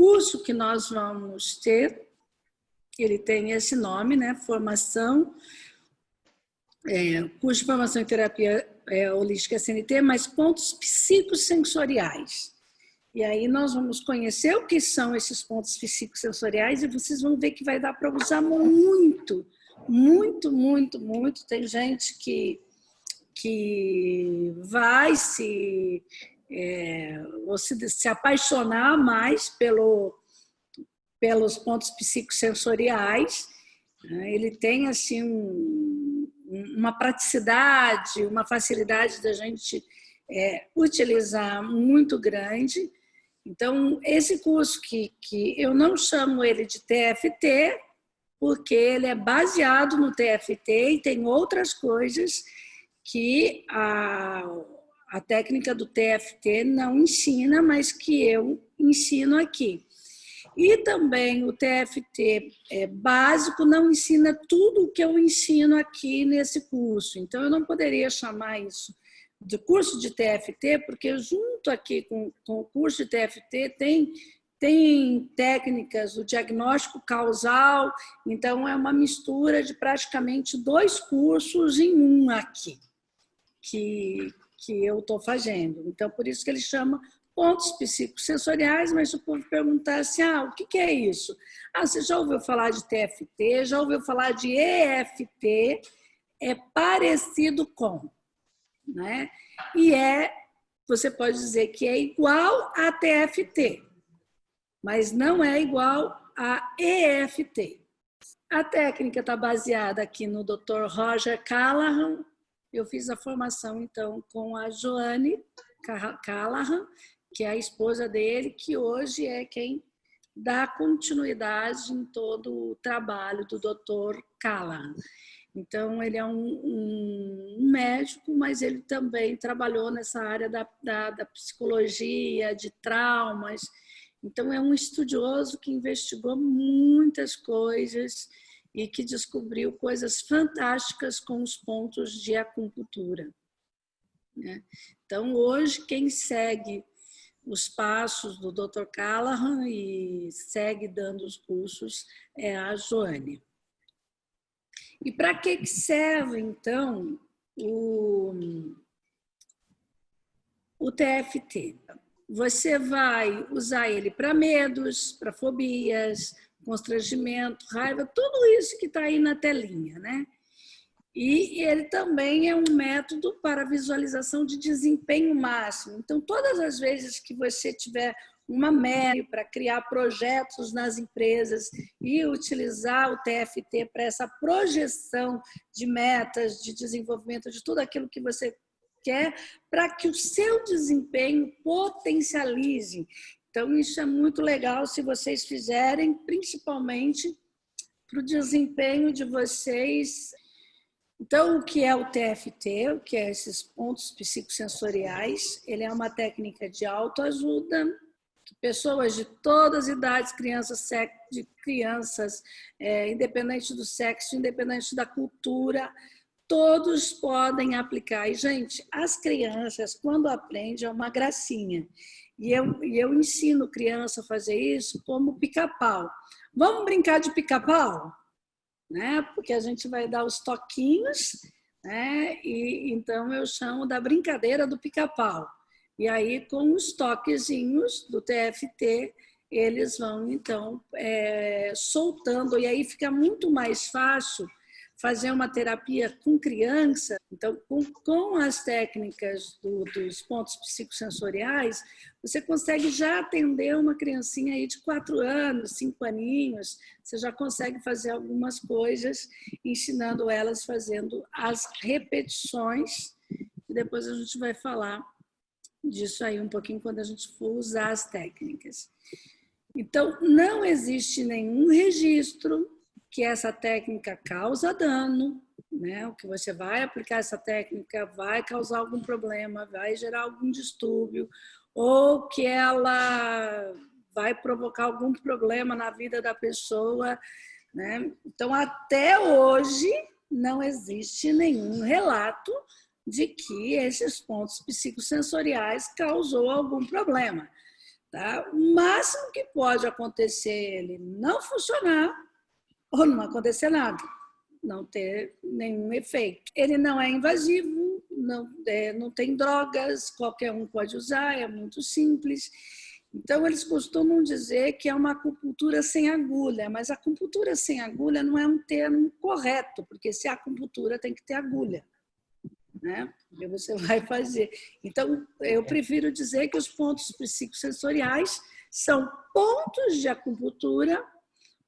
curso que nós vamos ter, ele tem esse nome, né? Curso de formação em terapia holística CNT, mas pontos psicossensoriais. E aí nós vamos conhecer o que são esses pontos psicossensoriais e vocês vão ver que vai dar para usar muito, muito, muito, muito. Tem gente que vai se apaixonar mais pelos pontos psicossensoriais. Ele tem assim uma praticidade, uma facilidade da gente utilizar muito grande. Então, esse curso que eu não chamo ele de TFT, porque ele é baseado no TFT e tem outras coisas que a técnica do TFT não ensina, mas que eu ensino aqui. E também o TFT básico não ensina tudo o que eu ensino aqui nesse curso. Então, eu não poderia chamar isso de curso de TFT, porque junto aqui com o curso de TFT tem técnicas do diagnóstico causal, então é uma mistura de praticamente 2 cursos em um aqui, que eu estou fazendo. Então, por isso que ele chama pontos psicossensoriais, mas se o povo perguntar assim, o que é isso? Você já ouviu falar de TFT, já ouviu falar de EFT, é parecido com, né? E você pode dizer que é igual a TFT, mas não é igual a EFT. A técnica está baseada aqui no Dr. Roger Callahan. Eu fiz a formação, então, com a Joanne Callahan, que é a esposa dele, que hoje é quem dá continuidade em todo o trabalho do Dr. Callahan. Então, ele é um médico, mas ele também trabalhou nessa área da psicologia, de traumas. Então, é um estudioso que investigou muitas coisas e que descobriu coisas fantásticas com os pontos de acupuntura. Então, hoje, quem segue os passos do Dr. Callahan e segue dando os cursos é a Joane. E para que serve, então, o TFT? Você vai usar ele para medos, para fobias, constrangimento, raiva, tudo isso que está aí na telinha, né? E ele também é um método para visualização de desempenho máximo. Então, todas as vezes que você tiver uma meta para criar projetos nas empresas e utilizar o TFT para essa projeção de metas, de desenvolvimento, de tudo aquilo que você quer, para que o seu desempenho potencialize. Então, isso é muito legal se vocês fizerem, principalmente para o desempenho de vocês. Então, o que é o TFT? O que é esses pontos psicossensoriais? Ele é uma técnica de autoajuda, que pessoas de todas as idades, crianças, independente do sexo, independente da cultura, todos podem aplicar. E, gente, as crianças, quando aprendem, é uma gracinha. E eu ensino criança a fazer isso como pica-pau. Vamos brincar de pica-pau? Né? Porque a gente vai dar os toquinhos, né? E então eu chamo da brincadeira do pica-pau. E aí, com os toquezinhos do TFT, eles vão, então, soltando. E aí fica muito mais fácil fazer uma terapia com criança. Então, com as técnicas dos pontos psicossensoriais, você consegue já atender uma criancinha aí de 4 anos, 5 aninhos, você já consegue fazer algumas coisas, ensinando elas, fazendo as repetições, e depois a gente vai falar disso aí um pouquinho quando a gente for usar as técnicas. Então, não existe nenhum registro que essa técnica causa dano, né? O que você vai aplicar essa técnica vai causar algum problema, vai gerar algum distúrbio, ou que ela vai provocar algum problema na vida da pessoa, né? Então, até hoje, não existe nenhum relato de que esses pontos psicossensoriais causou algum problema. Tá? O máximo que pode acontecer é ele não funcionar ou não acontecer nada, não ter nenhum efeito. Ele não é invasivo, não tem drogas, qualquer um pode usar, é muito simples. Então, eles costumam dizer que é uma acupuntura sem agulha, mas a acupuntura sem agulha não é um termo correto, porque se há acupuntura tem que ter agulha, né? Porque você vai fazer. Então, eu prefiro dizer que os pontos psicossensoriais são pontos de acupuntura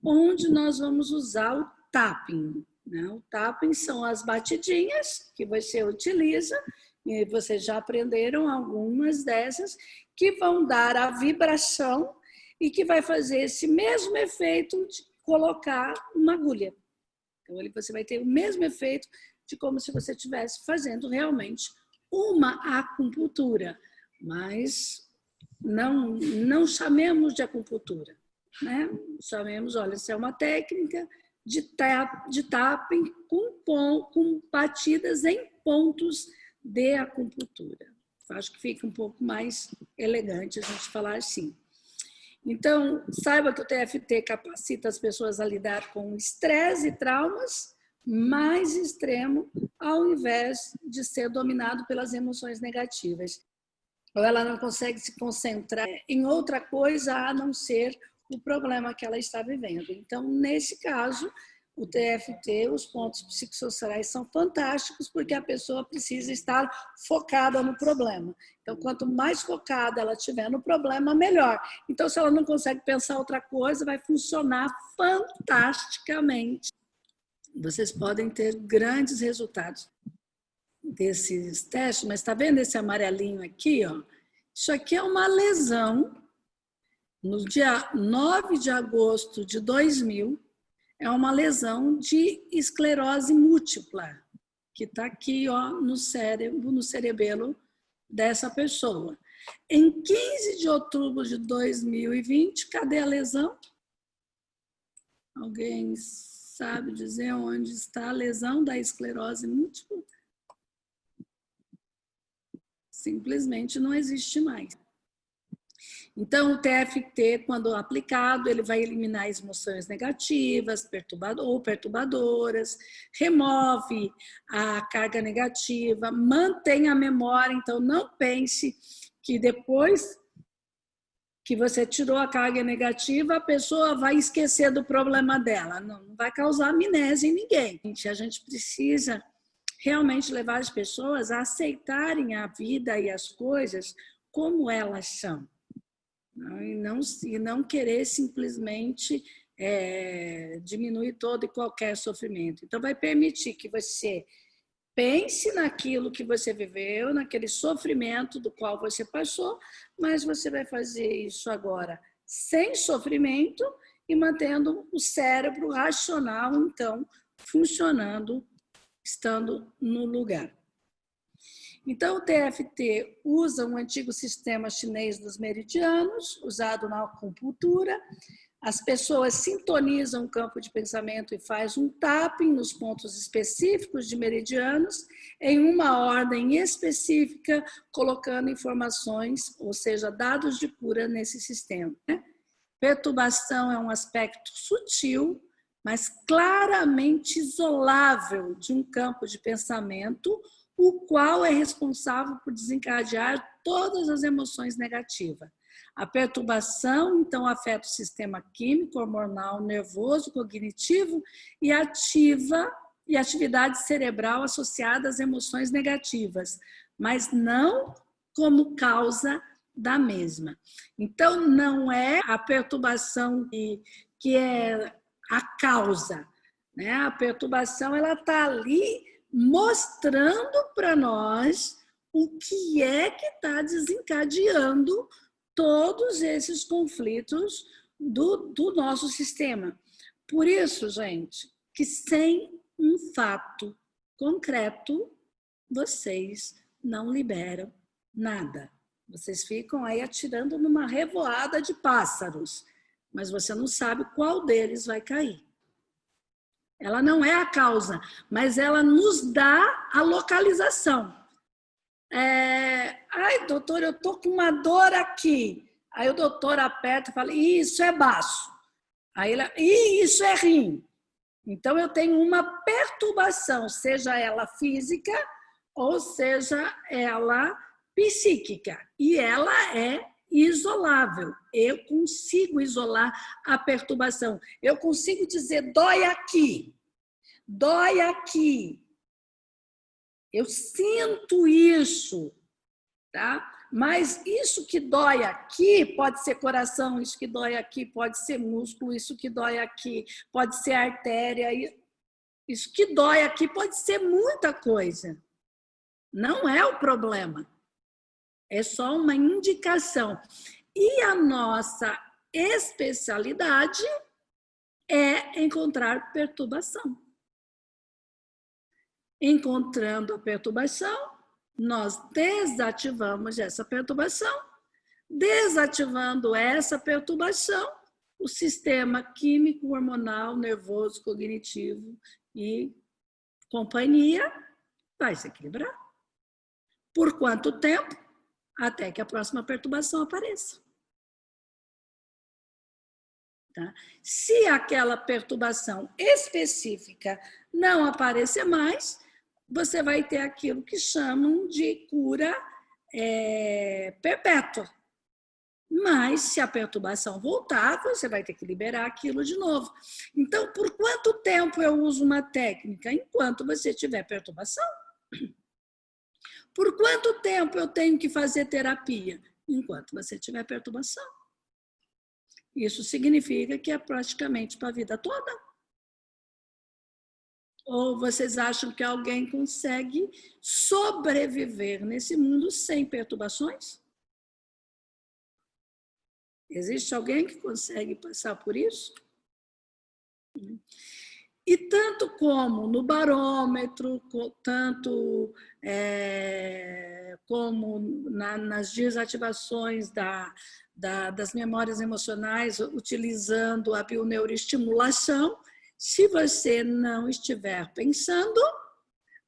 onde nós vamos usar o tapping, né? O tapping são as batidinhas que você utiliza, e vocês já aprenderam algumas dessas, que vão dar a vibração e que vai fazer esse mesmo efeito de colocar uma agulha. Então, você vai ter o mesmo efeito de como se você estivesse fazendo realmente uma acupuntura, mas não chamemos de acupuntura, né? Chamemos, olha, isso é uma técnica de tapping com batidas em pontos de acupuntura. Acho que fica um pouco mais elegante a gente falar assim. Então, saiba que o TFT capacita as pessoas a lidar com estresse e traumas mais extremo, ao invés de ser dominado pelas emoções negativas. Ou ela não consegue se concentrar em outra coisa a não ser o problema que ela está vivendo. Então, nesse caso, o TFT, os pontos psicossociais são fantásticos porque a pessoa precisa estar focada no problema. Então, quanto mais focada ela estiver no problema, melhor. Então, se ela não consegue pensar outra coisa, vai funcionar fantasticamente. Vocês podem ter grandes resultados desses testes, mas está vendo esse amarelinho aqui? Ó? Isso aqui é uma lesão. No dia 9 de agosto de 2000, é uma lesão de esclerose múltipla, que está aqui, ó, no cérebro, no cerebelo dessa pessoa. Em 15 de outubro de 2020, cadê a lesão? Alguém sabe dizer onde está a lesão da esclerose múltipla? Simplesmente não existe mais. Então, o TFT, quando aplicado, ele vai eliminar as emoções negativas ou perturbadoras, remove a carga negativa, mantém a memória. Então, não pense que depois que você tirou a carga negativa, a pessoa vai esquecer do problema dela. Não vai causar amnésia em ninguém. A gente precisa realmente levar as pessoas a aceitarem a vida e as coisas como elas são. E não querer simplesmente diminuir todo e qualquer sofrimento. Então, vai permitir que você pense naquilo que você viveu, naquele sofrimento do qual você passou, mas você vai fazer isso agora sem sofrimento e mantendo o cérebro racional, então, funcionando, estando no lugar. Então, o TFT usa um antigo sistema chinês dos meridianos, usado na acupuntura. As pessoas sintonizam o campo de pensamento e fazem um tapping nos pontos específicos de meridianos, em uma ordem específica, colocando informações, ou seja, dados de cura nesse sistema. Perturbação é um aspecto sutil, mas claramente isolável de um campo de pensamento, o qual é responsável por desencadear todas as emoções negativas. A perturbação, então, afeta o sistema químico, hormonal, nervoso, cognitivo e atividade cerebral associada às emoções negativas, mas não como causa da mesma. Então, não é a perturbação que é a causa, né? A perturbação ela está ali mostrando para nós o que é que está desencadeando todos esses conflitos do nosso sistema. Por isso, gente, que sem um fato concreto, vocês não liberam nada. Vocês ficam aí atirando numa revoada de pássaros, mas você não sabe qual deles vai cair. Ela não é a causa, mas ela nos dá a localização. Ai, doutor, eu estou com uma dor aqui. Aí o doutor aperta e fala, isso é baço. Aí ela, isso é rim. Então, eu tenho uma perturbação, seja ela física ou seja ela psíquica. E ela é isolável. Eu consigo isolar a perturbação. Eu consigo dizer, dói aqui. Dói aqui. Eu sinto isso, tá? Mas isso que dói aqui pode ser coração, isso que dói aqui pode ser músculo, isso que dói aqui pode ser artéria, isso que dói aqui pode ser muita coisa. Não é o problema. É só uma indicação. E a nossa especialidade é encontrar perturbação. Encontrando a perturbação, nós desativamos essa perturbação. Desativando essa perturbação, o sistema químico, hormonal, nervoso, cognitivo e companhia vai se equilibrar. Por quanto tempo? Até que a próxima perturbação apareça. Tá? Se aquela perturbação específica não aparecer mais, você vai ter aquilo que chamam de cura perpétua. Mas, se a perturbação voltar, você vai ter que liberar aquilo de novo. Então, por quanto tempo eu uso uma técnica? Enquanto você tiver perturbação. Por quanto tempo eu tenho que fazer terapia? Enquanto você tiver perturbação. Isso significa que é praticamente para a vida toda. Ou vocês acham que alguém consegue sobreviver nesse mundo sem perturbações? Existe alguém que consegue passar por isso? E tanto como no barômetro, tanto como nas desativações das memórias emocionais, utilizando a bioneuroestimulação, se você não estiver pensando,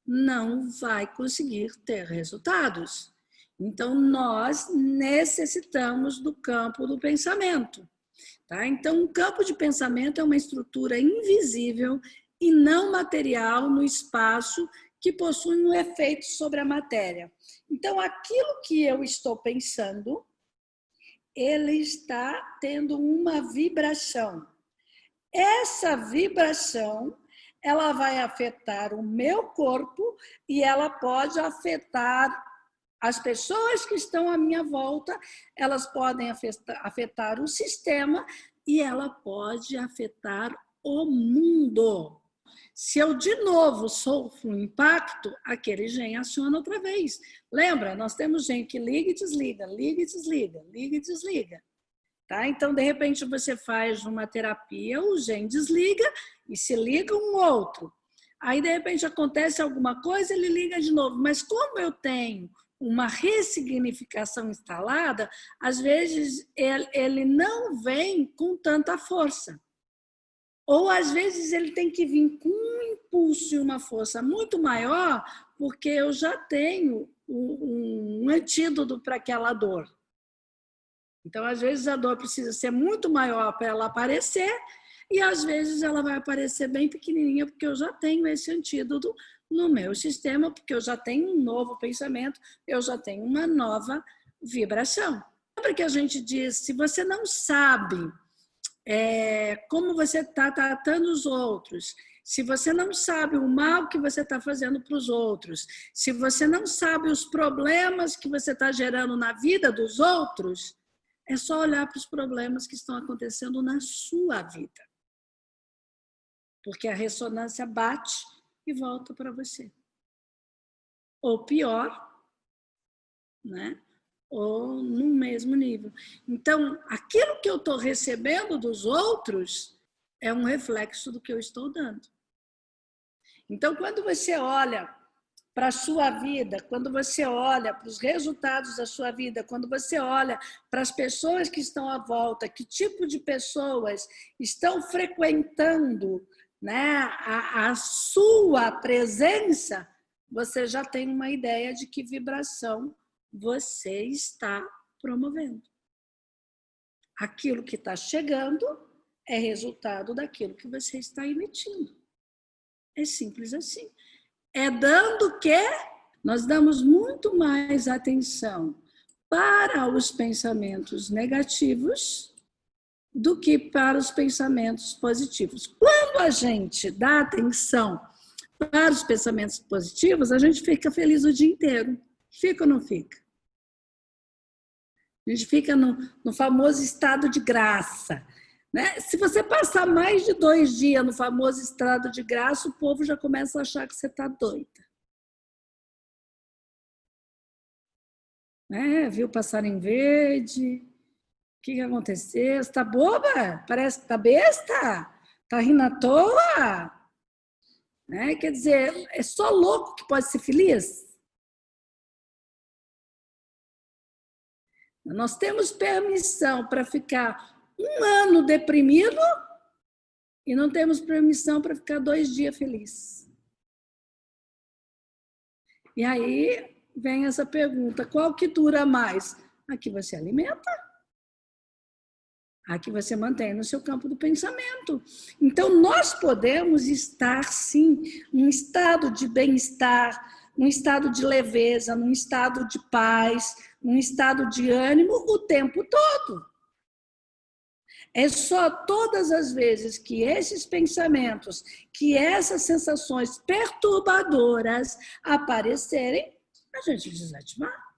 não vai conseguir ter resultados. Então, nós necessitamos do campo do pensamento. Tá? Então, o campo de pensamento é uma estrutura invisível e não material no espaço que possui um efeito sobre a matéria. Então, aquilo que eu estou pensando, ele está tendo uma vibração. Essa vibração, ela vai afetar o meu corpo e ela pode afetar as pessoas que estão à minha volta, elas podem afetar o sistema e ela pode afetar o mundo. Se eu, de novo, sofro um impacto, aquele gen aciona outra vez. Lembra? Nós temos gen que liga e desliga, liga e desliga, liga e desliga. Tá? Então, de repente, você faz uma terapia, o gen desliga e se liga um outro. Aí, de repente, acontece alguma coisa, ele liga de novo. Mas como eu tenho uma ressignificação instalada, às vezes ele não vem com tanta força. Ou às vezes ele tem que vir com um impulso e uma força muito maior, porque eu já tenho um antídoto para aquela dor. Então, às vezes a dor precisa ser muito maior para ela aparecer, e às vezes ela vai aparecer bem pequenininha, porque eu já tenho esse antídoto no meu sistema, porque eu já tenho um novo pensamento, eu já tenho uma nova vibração. Lembra que a gente diz, se você não sabe como você está tratando os outros, se você não sabe o mal que você está fazendo para os outros, se você não sabe os problemas que você está gerando na vida dos outros, é só olhar para os problemas que estão acontecendo na sua vida. Porque a ressonância bate e volta para você. Ou pior, né? Ou no mesmo nível. Então, aquilo que eu estou recebendo dos outros é um reflexo do que eu estou dando. Então, quando você olha para a sua vida, quando você olha para os resultados da sua vida, quando você olha para as pessoas que estão à volta, que tipo de pessoas estão frequentando, né, a sua presença, você já tem uma ideia de que vibração você está promovendo. Aquilo que está chegando é resultado daquilo que você está emitindo. É simples assim. É dando que nós damos muito mais atenção para os pensamentos negativos do que para os pensamentos positivos. Quando a gente dá atenção para os pensamentos positivos, a gente fica feliz o dia inteiro. Fica ou não fica? A gente fica no famoso estado de graça. Né? Se você passar mais de 2 dias no famoso estado de graça, o povo já começa a achar que você está doida. Viu passarinho verde? O que aconteceu? Você está boba? Parece que está besta? Está rindo à toa? Quer dizer, é só louco que pode ser feliz? Nós temos permissão para ficar 1 ano deprimido e não temos permissão para ficar 2 dias feliz. E aí vem essa pergunta, qual que dura mais? A que você alimenta, a que você mantém no seu campo do pensamento. Então, nós podemos estar, sim, num estado de bem-estar, num estado de leveza, num estado de paz, num estado de ânimo o tempo todo. É só todas as vezes que esses pensamentos, que essas sensações perturbadoras aparecerem, a gente desativar.